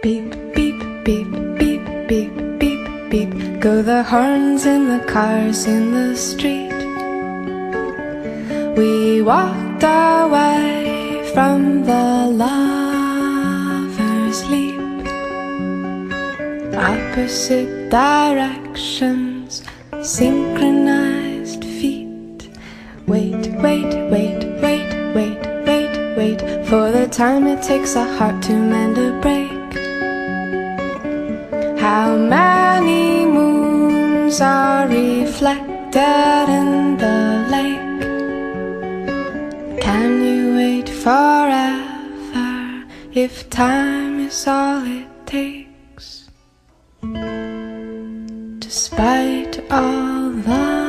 Beep, beep, beep, beep, beep, beep, beep. Go the horns in the cars in the street. We walked away from the lover's leap. Opposite directions, synchronized feet. Wait, wait, wait, wait, wait, wait, wait for the time it takes a heart to mend a break. How many moons are reflected in the lake? Can you wait forever if time is all it takes? Despite all the